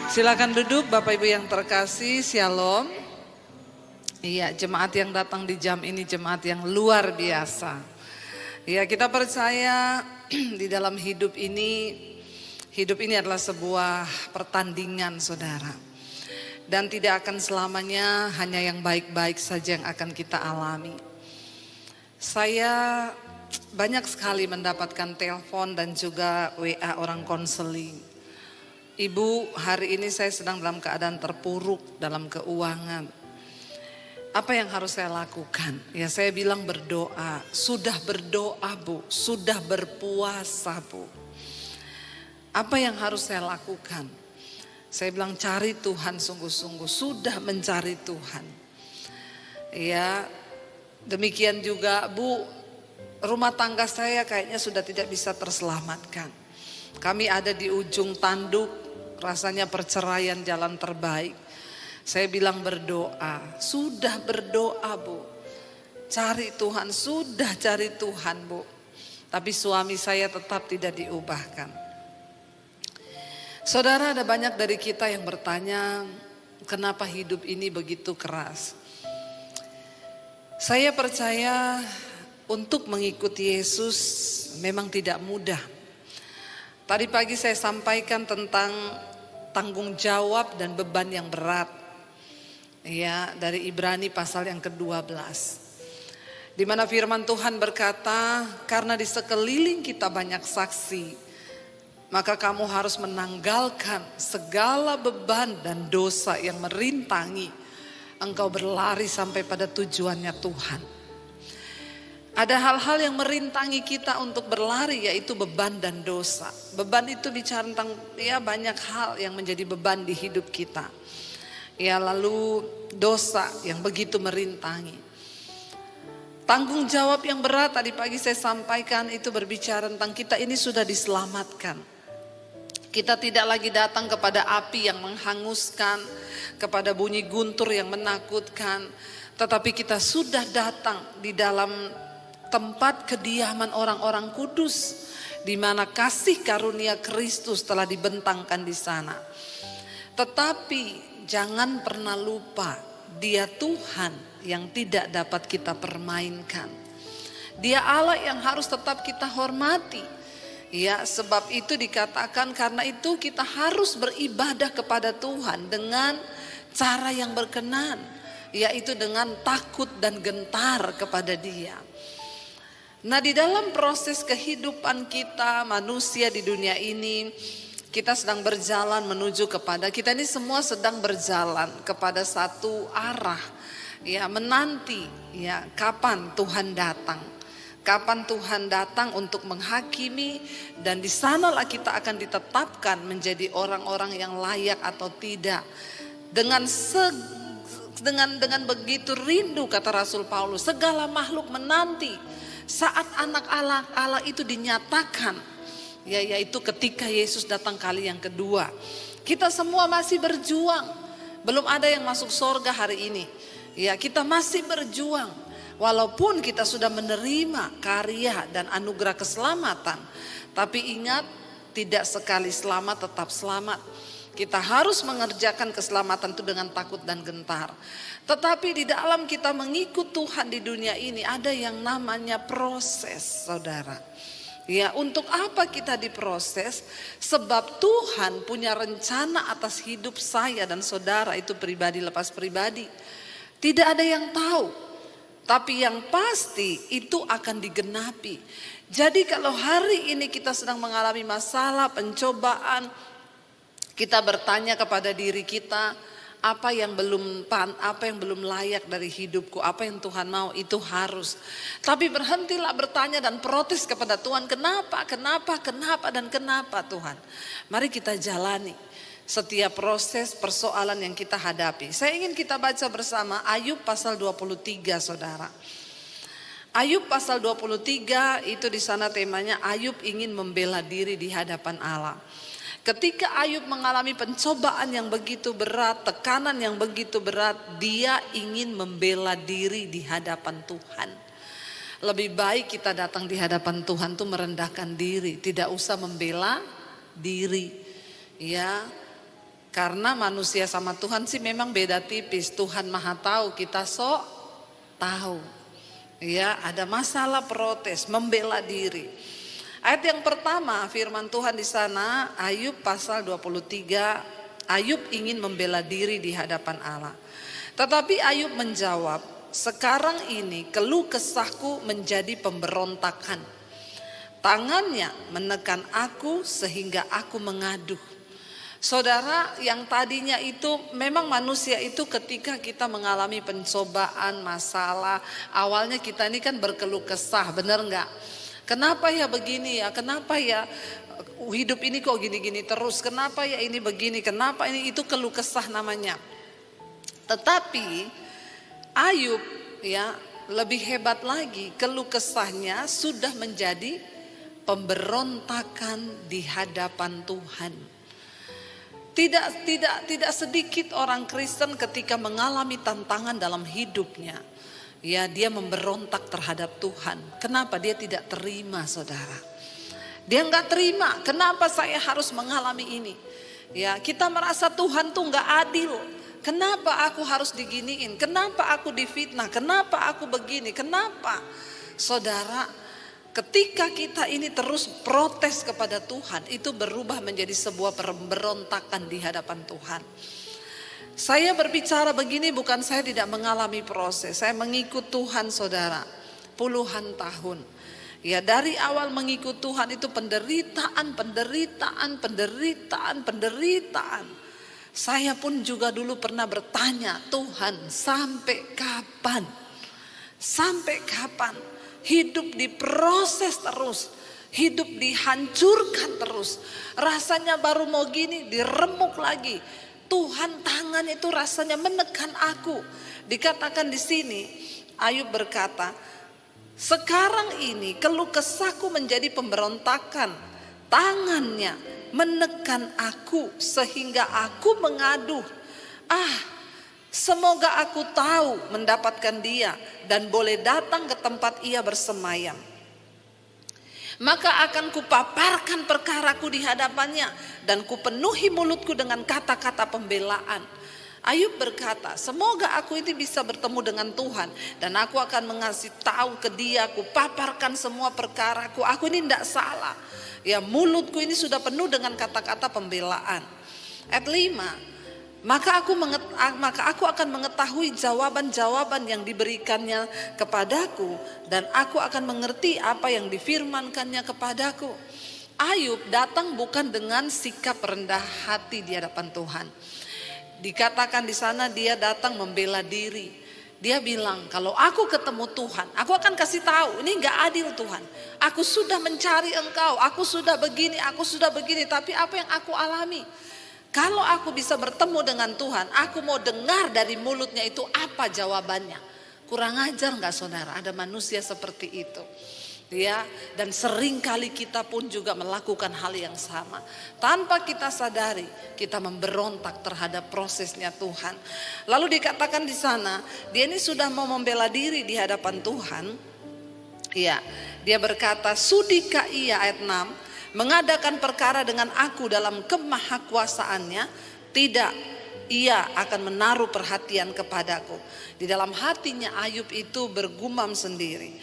Silakan duduk Bapak Ibu yang terkasih, Shalom. Iya, jemaat yang datang di jam ini jemaat yang luar biasa. Ya, kita percaya di dalam hidup ini adalah sebuah pertandingan, saudara. Dan tidak akan selamanya hanya yang baik-baik saja yang akan kita alami. Saya banyak sekali mendapatkan telepon dan juga WA orang konseling. Ibu, hari ini saya sedang dalam keadaan terpuruk dalam keuangan. Apa yang harus saya lakukan? Ya, saya bilang berdoa. Sudah berdoa, Bu. Sudah berpuasa, Bu. Apa yang harus saya lakukan? Saya bilang cari Tuhan sungguh-sungguh. Sudah mencari Tuhan. Ya, demikian juga, Bu. Rumah tangga saya kayaknya sudah tidak bisa terselamatkan. Kami ada di ujung tanduk, rasanya perceraian jalan terbaik. Saya bilang berdoa, sudah berdoa, Bu. Cari Tuhan, sudah cari Tuhan, Bu. Tapi suami saya tetap tidak diubahkan. Saudara, ada banyak dari kita yang bertanya, kenapa hidup ini begitu keras? Saya percaya untuk mengikuti Yesus memang tidak mudah. Tadi pagi saya sampaikan tentang tanggung jawab dan beban yang berat. Ya, dari Ibrani pasal yang ke-12. Di mana firman Tuhan berkata, karena di sekeliling kita banyak saksi, maka kamu harus menanggalkan segala beban dan dosa yang merintangi engkau berlari sampai pada tujuannya Tuhan. Ada hal-hal yang merintangi kita untuk berlari, yaitu beban dan dosa. Beban itu bicara tentang banyak hal yang menjadi beban di hidup kita. Ya, lalu dosa yang begitu merintangi. Tanggung jawab yang berat tadi pagi saya sampaikan itu berbicara tentang kita ini sudah diselamatkan. Kita tidak lagi datang kepada api yang menghanguskan, kepada bunyi guntur yang menakutkan. Tetapi kita sudah datang di dalam tempat kediaman orang-orang kudus, di mana kasih karunia Kristus telah dibentangkan di sana. Tetapi jangan pernah lupa, Dia Tuhan yang tidak dapat kita permainkan. Dia Allah yang harus tetap kita hormati. Ya, sebab itu dikatakan karena itu kita harus beribadah kepada Tuhan dengan cara yang berkenan, yaitu dengan takut dan gentar kepada Dia. Nah, di dalam proses kehidupan kita manusia di dunia ini, kita sedang berjalan menuju kepada, kita ini semua sedang berjalan kepada satu arah. Ya, menanti ya kapan Tuhan datang. Kapan Tuhan datang untuk menghakimi, dan di sanalah kita akan ditetapkan menjadi orang-orang yang layak atau tidak. Dengan begitu rindu, kata Rasul Paulus, segala makhluk menanti saat anak Allah itu dinyatakan, yaitu ketika Yesus datang kali yang kedua. Kita semua masih berjuang. Belum ada yang masuk surga hari ini. Ya, kita masih berjuang. Walaupun kita sudah menerima karya dan anugerah keselamatan, tapi ingat, tidak sekali selamat tetap selamat. Kita harus mengerjakan keselamatan itu dengan takut dan gentar. Tetapi di dalam kita mengikut Tuhan di dunia ini ada yang namanya proses, saudara. Ya, untuk apa kita diproses? Sebab Tuhan punya rencana atas hidup saya dan saudara itu pribadi lepas pribadi. Tidak ada yang tahu. Tapi yang pasti itu akan digenapi. Jadi kalau hari ini kita sedang mengalami masalah, pencobaan, kita bertanya kepada diri kita, apa yang belum layak dari hidupku, apa yang Tuhan mau itu harus. Tapi berhentilah bertanya dan protes kepada Tuhan, kenapa Tuhan. Mari kita jalani setiap proses persoalan yang kita hadapi. Saya ingin kita baca bersama Ayub pasal 23, saudara. Ayub pasal 23 itu di sana temanya Ayub ingin membela diri di hadapan Allah. Ketika Ayub mengalami pencobaan yang begitu berat, tekanan yang begitu berat, dia ingin membela diri di hadapan Tuhan. Lebih baik kita datang di hadapan Tuhan tuh merendahkan diri, tidak usah membela diri. Ya, Karena manusia sama Tuhan sih memang beda tipis. Tuhan Maha tahu, kita sok tahu. Ya, ada masalah protes, membela diri. Ayat yang pertama firman Tuhan di sana, Ayub pasal 23, Ayub ingin membela diri di hadapan Allah. Tetapi Ayub menjawab, sekarang ini keluh kesahku menjadi pemberontakan. Tangannya menekan aku sehingga aku mengaduh. Saudara, yang tadinya itu memang manusia itu ketika kita mengalami pencobaan, masalah, awalnya kita ini kan berkeluh kesah, benar enggak? Kenapa ya begini ya, kenapa ya hidup ini kok gini-gini terus, kenapa ya ini begini, kenapa ini, itu keluh kesah namanya. Tetapi Ayub ya lebih hebat lagi, keluh kesahnya sudah menjadi pemberontakan di hadapan Tuhan. Tidak sedikit orang Kristen ketika mengalami tantangan dalam hidupnya, ya dia memberontak terhadap Tuhan. Kenapa? Dia tidak terima, saudara. Dia nggak terima. Kenapa saya harus mengalami ini? Ya, kita merasa Tuhan tuh nggak adil. Kenapa aku harus diginiin? Kenapa aku difitnah? Kenapa aku begini? Kenapa? Saudara, ketika kita ini terus protes kepada Tuhan, itu berubah menjadi sebuah pemberontakan di hadapan Tuhan. Saya berbicara begini bukan saya tidak mengalami proses. Saya mengikut Tuhan, saudara, puluhan tahun. Ya, dari awal mengikut Tuhan itu penderitaan. Saya pun juga dulu pernah bertanya, Tuhan sampai kapan? Sampai kapan? Hidup diproses terus, hidup dihancurkan terus. Rasanya baru mau gini, diremuk lagi. Tuhan, tangan itu rasanya menekan aku. Dikatakan di sini, Ayub berkata, sekarang ini keluh kesahku menjadi pemberontakan. Tangannya menekan aku sehingga aku mengaduh. Semoga aku tahu mendapatkan dia dan boleh datang ke tempat ia bersemayam. Maka akan kupaparkan perkaraku di hadapannya dan kupenuhi mulutku dengan kata-kata pembelaan. Ayub berkata, semoga aku ini bisa bertemu dengan Tuhan dan aku akan mengasih tahu ke dia, aku paparkan semua perkaraku. Aku ini tidak salah. Ya, mulutku ini sudah penuh dengan kata-kata pembelaan. Ayat 5, maka aku akan mengetahui jawaban-jawaban yang diberikannya kepadaku dan aku akan mengerti apa yang difirmankannya kepadaku. Ayub datang bukan dengan sikap rendah hati di hadapan Tuhan. Dikatakan di sana dia datang membela diri. Dia bilang, kalau aku ketemu Tuhan, aku akan kasih tahu, ini gak adil Tuhan. Aku sudah mencari Engkau, aku sudah begini, tapi apa yang aku alami? Kalau aku bisa bertemu dengan Tuhan, aku mau dengar dari mulutnya itu apa jawabannya. Kurang ajar gak saudara? Ada manusia seperti itu. Ya, dan seringkali kita pun juga melakukan hal yang sama. Tanpa kita sadari, kita memberontak terhadap prosesnya Tuhan. Lalu dikatakan di sana, dia ini sudah mau membela diri di hadapan Tuhan. Ya, dia berkata, sudikah ia, ayat 6, mengadakan perkara dengan aku dalam kemahakuasaannya? Tidak, ia akan menaruh perhatian kepadaku. Di dalam hatinya Ayub itu bergumam sendiri.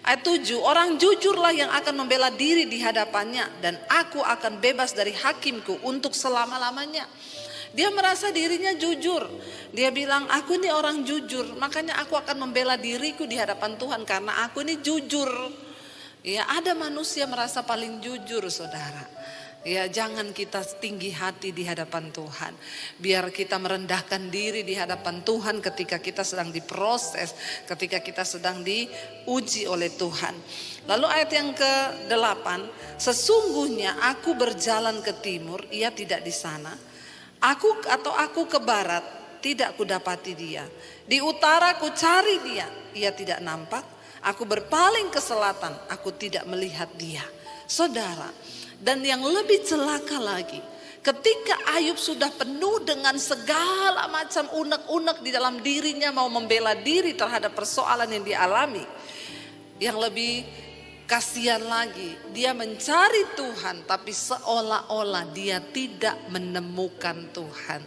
Ayat 7, orang jujurlah yang akan membela diri di hadapannya dan aku akan bebas dari hakimku untuk selama-lamanya. Dia merasa dirinya jujur. Dia bilang, aku ini orang jujur, makanya aku akan membela diriku di hadapan Tuhan karena aku ini jujur. Ya, ada manusia merasa paling jujur, saudara. Ya, jangan kita tinggi hati di hadapan Tuhan. Biar kita merendahkan diri di hadapan Tuhan ketika kita sedang diproses, ketika kita sedang diuji oleh Tuhan. Lalu ayat yang ke-8, sesungguhnya aku berjalan ke timur, ia tidak di sana. Aku ke barat, tidak kudapati dia. Di utara ku cari dia, ia tidak nampak. Aku berpaling ke selatan, aku tidak melihat dia. Saudara, dan yang lebih celaka lagi, ketika Ayub sudah penuh dengan segala macam unek-unek di dalam dirinya, mau membela diri terhadap persoalan yang dialami, yang lebih Kasihan lagi, dia mencari Tuhan tapi seolah-olah dia tidak menemukan Tuhan.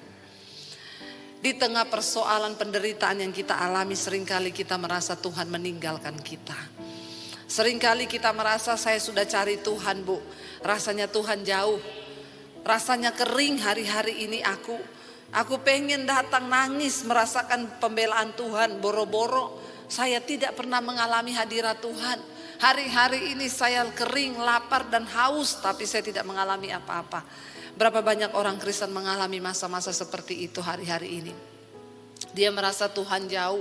Di tengah persoalan penderitaan yang kita alami, seringkali kita merasa Tuhan meninggalkan kita. Seringkali kita merasa saya sudah cari Tuhan, Bu. Rasanya Tuhan jauh. Rasanya kering hari-hari ini aku. Aku pengen datang nangis merasakan pembelaan Tuhan. Boro-boro saya tidak pernah mengalami hadirat Tuhan. Hari-hari ini saya kering, lapar dan haus, tapi saya tidak mengalami apa-apa. Berapa banyak orang Kristen mengalami masa-masa seperti itu hari-hari ini. Dia merasa Tuhan jauh.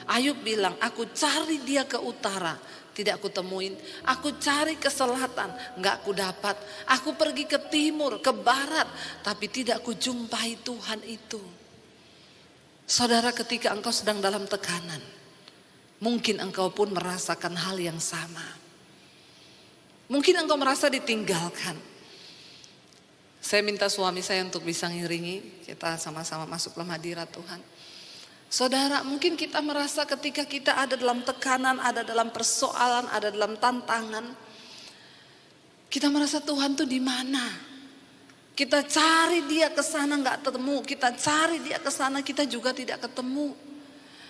Ayub bilang, aku cari dia ke utara, tidak aku temuin. Aku cari ke selatan, enggak aku dapat. Aku pergi ke timur, ke barat, tapi tidak aku jumpai Tuhan itu. Saudara, ketika engkau sedang dalam tekanan, mungkin engkau pun merasakan hal yang sama. Mungkin engkau merasa ditinggalkan. Saya minta suami saya untuk bisa ngiringi, kita sama-sama masuk dalam hadirat Tuhan. Saudara, mungkin kita merasa ketika kita ada dalam tekanan, ada dalam persoalan, ada dalam tantangan, kita merasa Tuhan tuh di mana? Kita cari dia ke sana nggak ketemu, kita cari dia ke sana kita juga tidak ketemu.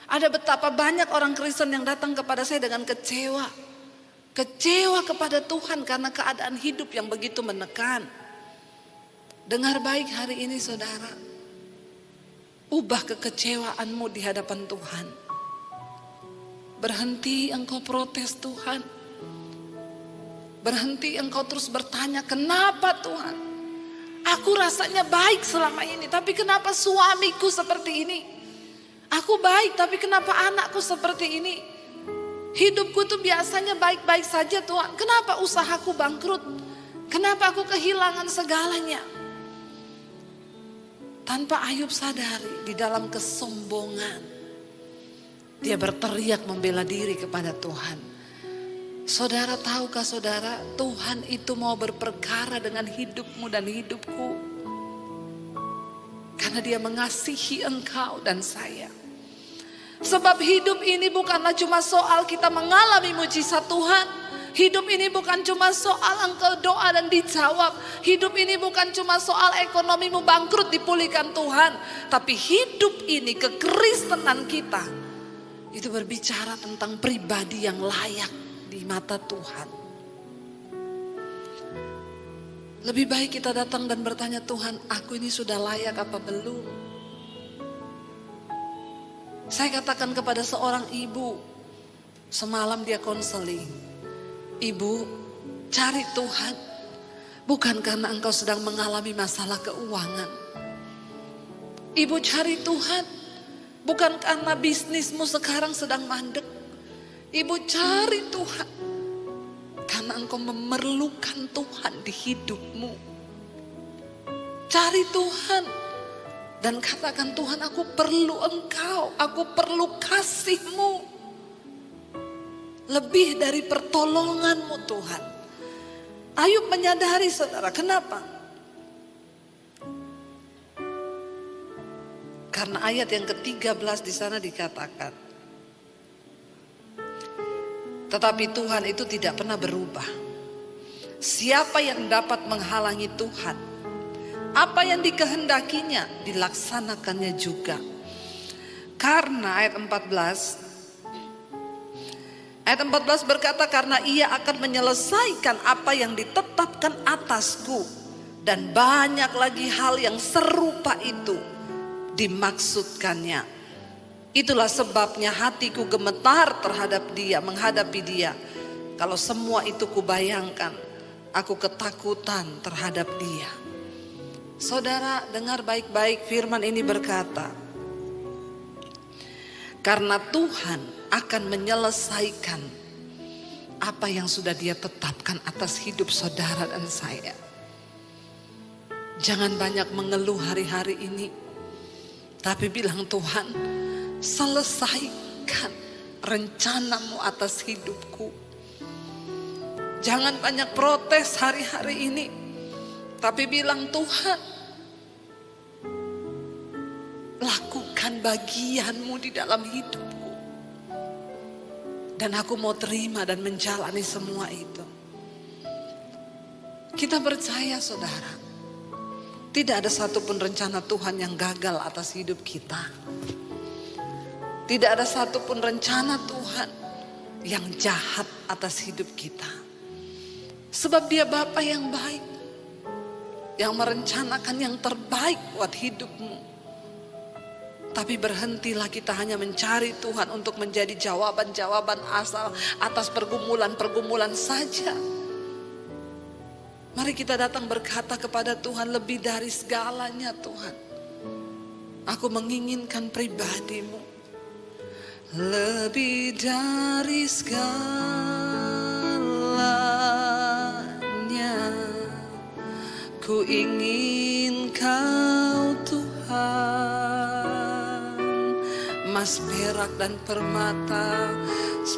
Ada betapa banyak orang Kristen yang datang kepada saya dengan kecewa. Kecewa kepada Tuhan karena keadaan hidup yang begitu menekan. Dengar baik hari ini saudara. Ubah kekecewaanmu di hadapan Tuhan. Berhenti engkau protes Tuhan. Berhenti engkau terus bertanya, kenapa Tuhan? Aku rasanya baik selama ini, tapi kenapa suamiku seperti ini? Aku baik, tapi kenapa anakku seperti ini? Hidupku tuh biasanya baik-baik saja Tuhan. Kenapa usahaku bangkrut? Kenapa aku kehilangan segalanya? Tanpa Ayub sadari, di dalam kesombongan, dia berteriak membela diri kepada Tuhan. Saudara, tahukah saudara, Tuhan itu mau berperkara dengan hidupmu dan hidupku. Karena dia mengasihi engkau dan saya. Sebab hidup ini bukanlah cuma soal kita mengalami mujizat Tuhan. Hidup ini bukan cuma soal engkau doa dan dijawab. Hidup ini bukan cuma soal ekonomimu bangkrut dipulihkan Tuhan. Tapi hidup ini, kekristenan kita, itu berbicara tentang pribadi yang layak di mata Tuhan. Lebih baik kita datang dan bertanya, Tuhan, aku ini sudah layak apa belum? Saya katakan kepada seorang ibu, semalam dia konseling. Ibu, cari Tuhan, bukan karena engkau sedang mengalami masalah keuangan. Ibu cari Tuhan, bukan karena bisnismu sekarang sedang mandek. Ibu cari Tuhan, karena engkau memerlukan Tuhan di hidupmu. Cari Tuhan. Dan katakan, Tuhan, aku perlu engkau, aku perlu kasih-Mu. Lebih dari pertolongan-Mu Tuhan. Ayub menyadari saudara, kenapa? Karena ayat yang ke-13 di sana dikatakan, tetapi Tuhan itu tidak pernah berubah. Siapa yang dapat menghalangi Tuhan? Apa yang dikehendakinya dilaksanakannya juga. Karena ayat 14 berkata, karena ia akan menyelesaikan apa yang ditetapkan atasku. Dan banyak lagi hal yang serupa itu dimaksudkannya. Itulah sebabnya hatiku gemetar terhadap dia, menghadapi dia. Kalau semua itu kubayangkan, aku ketakutan terhadap dia. Saudara, dengar baik-baik, firman ini berkata, karena Tuhan akan menyelesaikan apa yang sudah dia tetapkan atas hidup saudara dan saya. Jangan banyak mengeluh hari-hari ini, tapi bilang, Tuhan, selesaikan rencanamu atas hidupku. Jangan banyak protes hari-hari ini, tapi bilang, Tuhan, lakukan bagianmu di dalam hidupku. Dan aku mau terima dan menjalani semua itu. Kita percaya saudara, tidak ada satupun rencana Tuhan yang gagal atas hidup kita. Tidak ada satupun rencana Tuhan yang jahat atas hidup kita. Sebab Dia Bapa yang baik, yang merencanakan yang terbaik buat hidupmu. Tapi berhentilah kita hanya mencari Tuhan untuk menjadi jawaban-jawaban asal atas pergumulan-pergumulan saja. Mari kita datang berkata kepada Tuhan, lebih dari segalanya Tuhan, aku menginginkan pribadi-Mu. Lebih dari segalanya, ku ingin Kau Tuhan. Emas, perak dan permata,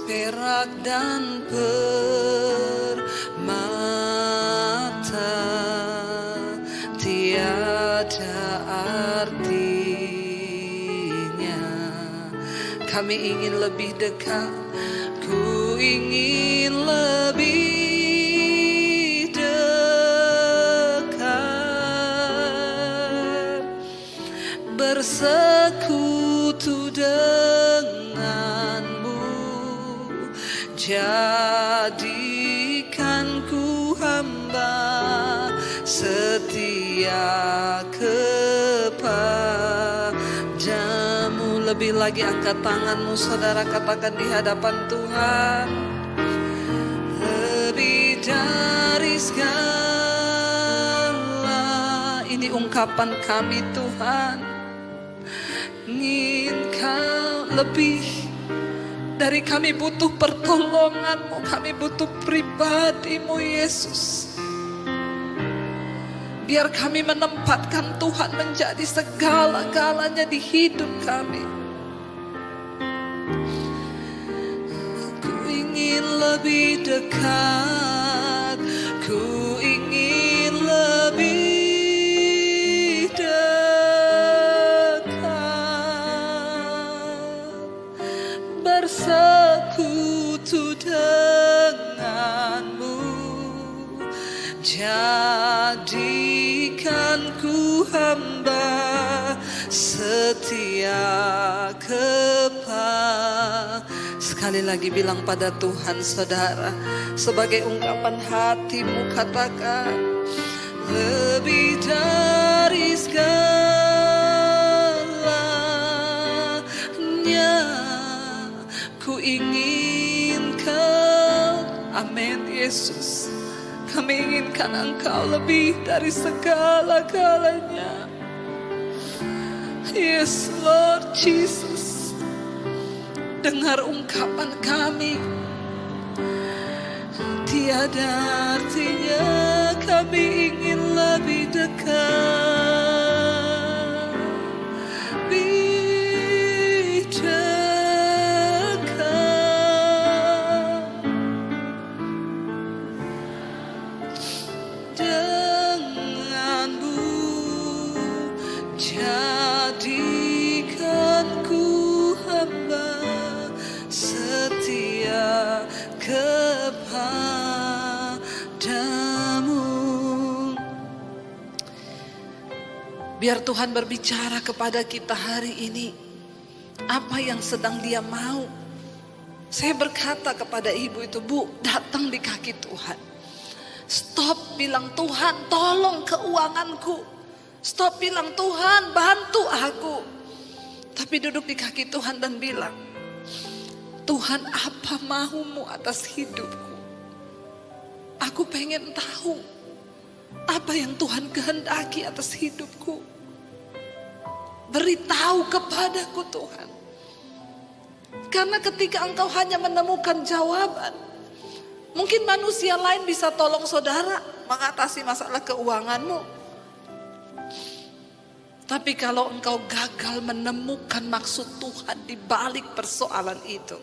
perak dan permata tiada artinya. Kami ingin lebih dekat, ku ingin lebih dekat, bersekutu denganmu. Jadikan ku hamba setia kepadamu. Lebih lagi angkat tanganmu saudara, katakan di hadapan Tuhan, lebih dari segala. Ini ungkapan kami Tuhan, ingin Kau lebih dari kami butuh pertolongan-Mu, kami butuh pribadi-Mu Yesus. Biar kami menempatkan Tuhan menjadi segala-galanya di hidup kami. Ku ingin lebih dekat, ku ingin lebih dekat, bersekutu denganmu. Jadikan ku hamba setia kepada. Sekali lagi bilang pada Tuhan saudara, sebagai ungkapan hatimu katakan, lebih dari segalanya, ku ingin Kau. Amin Yesus. Kami inginkan Engkau lebih dari segala-galanya. Yes Lord Jesus. Dengar ungkapan kami. Tiada artinya kami ingin lebih dekat. Biar Tuhan berbicara kepada kita hari ini, apa yang sedang Dia mau. Saya berkata kepada ibu itu, Bu, datang di kaki Tuhan. Stop bilang, Tuhan tolong keuanganku. Stop bilang, Tuhan bantu aku. Tapi duduk di kaki Tuhan dan bilang, Tuhan, apa maumu atas hidupku? Aku pengen tahu apa yang Tuhan kehendaki atas hidupku. Beritahu kepadaku Tuhan. Karena ketika engkau hanya menemukan jawaban, mungkin manusia lain bisa tolong saudara mengatasi masalah keuanganmu. Tapi kalau engkau gagal menemukan maksud Tuhan di balik persoalan itu,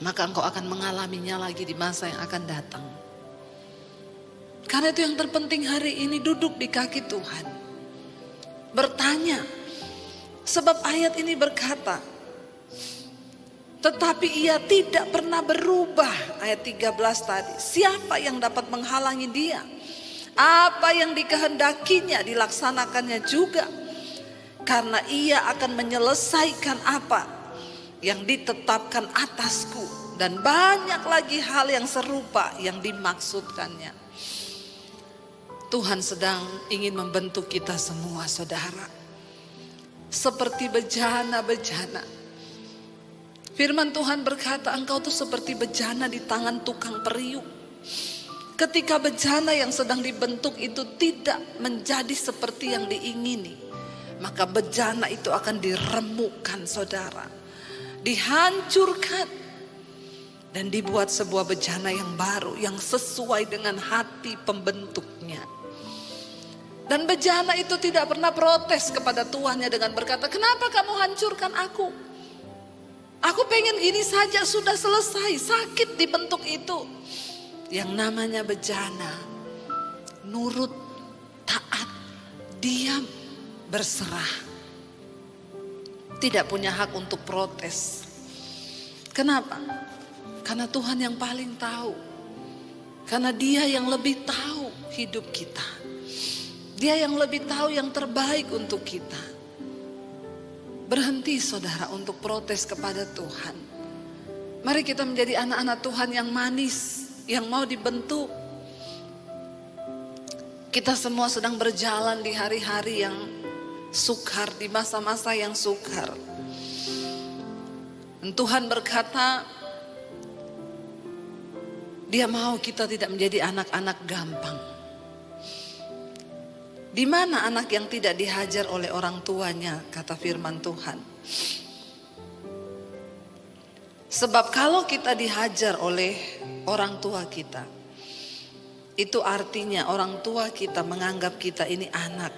maka engkau akan mengalaminya lagi di masa yang akan datang. Karena itu yang terpenting hari ini, duduk di kaki Tuhan. Bertanya. Sebab ayat ini berkata, tetapi ia tidak pernah berubah. Ayat 13 tadi, siapa yang dapat menghalangi dia? Apa yang dikehendakinya dilaksanakannya juga, karena ia akan menyelesaikan apa yang ditetapkan atasku. Dan banyak lagi hal yang serupa yang dimaksudkannya. Tuhan sedang ingin membentuk kita semua, saudara, seperti bejana-bejana. Firman Tuhan berkata, engkau tuh seperti bejana di tangan tukang periuk. Ketika bejana yang sedang dibentuk itu tidak menjadi seperti yang diingini, maka bejana itu akan diremukkan, saudara, dihancurkan, dan dibuat sebuah bejana yang baru, yang sesuai dengan hati pembentuknya. Dan bejana itu tidak pernah protes kepada tuannya dengan berkata, kenapa kamu hancurkan aku? Aku pengen gini saja, sudah selesai. Sakit dibentuk itu. Yang namanya bejana, nurut, taat, diam, berserah. Tidak punya hak untuk protes. Kenapa? Karena Tuhan yang paling tahu. Karena Dia yang lebih tahu hidup kita. Dia yang lebih tahu yang terbaik untuk kita. Berhenti, saudara, untuk protes kepada Tuhan. Mari kita menjadi anak-anak Tuhan yang manis, yang mau dibentuk. Kita semua sedang berjalan di hari-hari yang sukar, di masa-masa yang sukar. Dan Tuhan berkata, Dia mau kita tidak menjadi anak-anak gampang. Di mana anak yang tidak dihajar oleh orang tuanya, kata firman Tuhan. Sebab kalau kita dihajar oleh orang tua kita, itu artinya orang tua kita menganggap kita ini anak.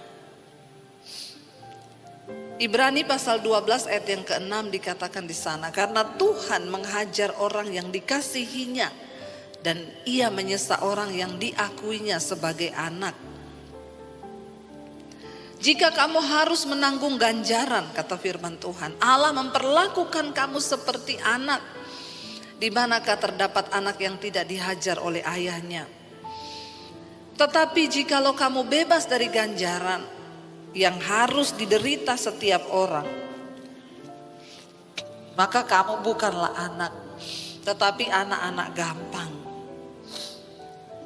Ibrani pasal 12 ayat yang ke-6 dikatakan di sana, karena Tuhan menghajar orang yang dikasihinya, dan ia menyesa orang yang diakuinya sebagai anak. Jika kamu harus menanggung ganjaran, kata firman Tuhan, Allah memperlakukan kamu seperti anak. Di manakah terdapat anak yang tidak dihajar oleh ayahnya? Tetapi jikalau kamu bebas dari ganjaran yang harus diderita setiap orang, maka kamu bukanlah anak, tetapi anak-anak gampang.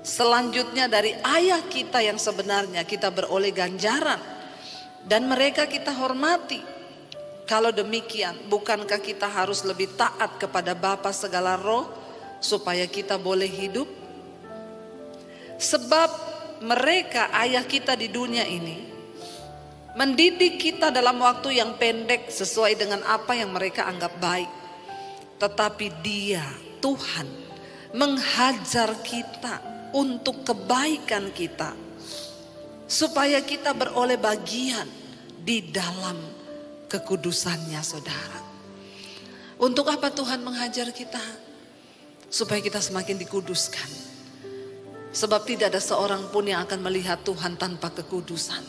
Selanjutnya dari ayah kita yang sebenarnya kita beroleh ganjaran, dan mereka kita hormati. Kalau demikian, bukankah kita harus lebih taat kepada Bapa segala roh supaya kita boleh hidup? Sebab mereka, ayah kita di dunia ini, mendidik kita dalam waktu yang pendek sesuai dengan apa yang mereka anggap baik. Tetapi Dia, Tuhan, menghajar kita untuk kebaikan kita, supaya kita beroleh bagian di dalam kekudusannya, saudara. Untuk apa Tuhan menghajar kita? Supaya kita semakin dikuduskan. Sebab tidak ada seorang pun yang akan melihat Tuhan tanpa kekudusan.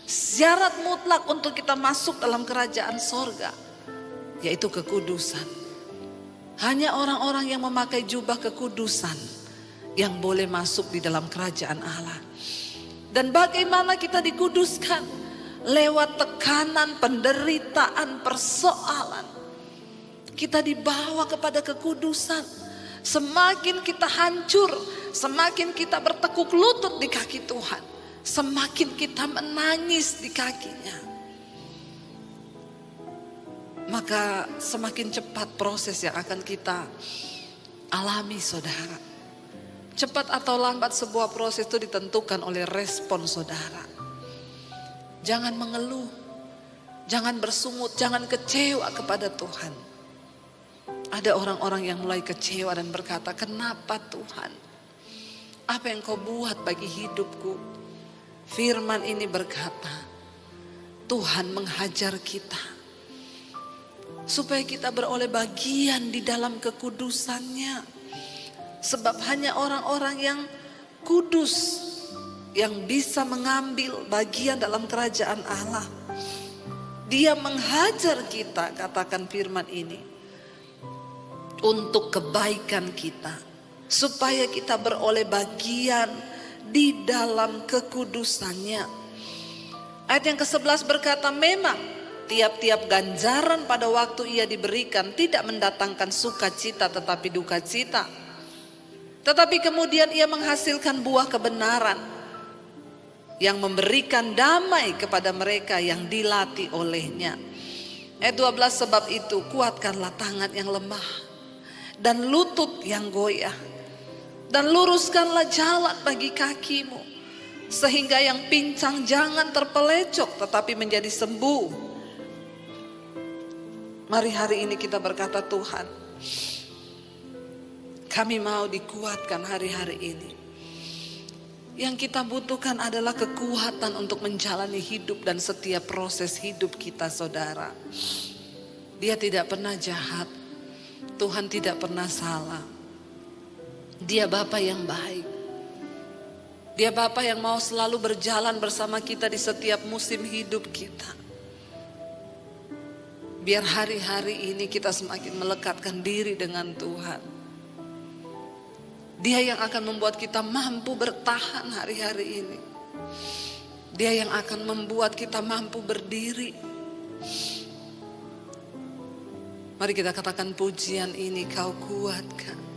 Syarat mutlak untuk kita masuk dalam kerajaan sorga, yaitu kekudusan. Hanya orang-orang yang memakai jubah kekudusan yang boleh masuk di dalam kerajaan Allah. Dan bagaimana kita dikuduskan? Lewat tekanan, penderitaan, persoalan. Kita dibawa kepada kekudusan. Semakin kita hancur, semakin kita bertekuk lutut di kaki Tuhan, semakin kita menangis di kakinya, maka semakin cepat proses yang akan kita alami, saudara. Cepat atau lambat sebuah proses itu ditentukan oleh respon saudara. Jangan mengeluh, jangan bersungut, jangan kecewa kepada Tuhan. Ada orang-orang yang mulai kecewa dan berkata, kenapa Tuhan? Apa yang kau buat bagi hidupku? Firman ini berkata, Tuhan menghajar kita supaya kita beroleh bagian di dalam kekudusannya. Sebab hanya orang-orang yang kudus yang bisa mengambil bagian dalam kerajaan Allah. Dia menghajar kita, katakan firman ini, untuk kebaikan kita, supaya kita beroleh bagian di dalam kekudusannya. Ayat yang ke-11 berkata, memang tiap-tiap ganjaran pada waktu ia diberikan tidak mendatangkan sukacita tetapi duka cita. Tetapi kemudian ia menghasilkan buah kebenaran yang memberikan damai kepada mereka yang dilatih olehnya. Ayat 12, sebab itu kuatkanlah tangan yang lemah dan lutut yang goyah, dan luruskanlah jalan bagi kakimu, sehingga yang pincang jangan terpelecok tetapi menjadi sembuh. Mari hari ini kita berkata, Tuhan, kami mau dikuatkan hari-hari ini. Yang kita butuhkan adalah kekuatan untuk menjalani hidup dan setiap proses hidup kita, saudara. Dia tidak pernah jahat. Tuhan tidak pernah salah. Dia Bapa yang baik. Dia Bapa yang mau selalu berjalan bersama kita di setiap musim hidup kita. Biar hari-hari ini kita semakin melekatkan diri dengan Tuhan. Dia yang akan membuat kita mampu bertahan hari-hari ini. Dia yang akan membuat kita mampu berdiri. Mari kita katakan pujian ini, kau kuatkan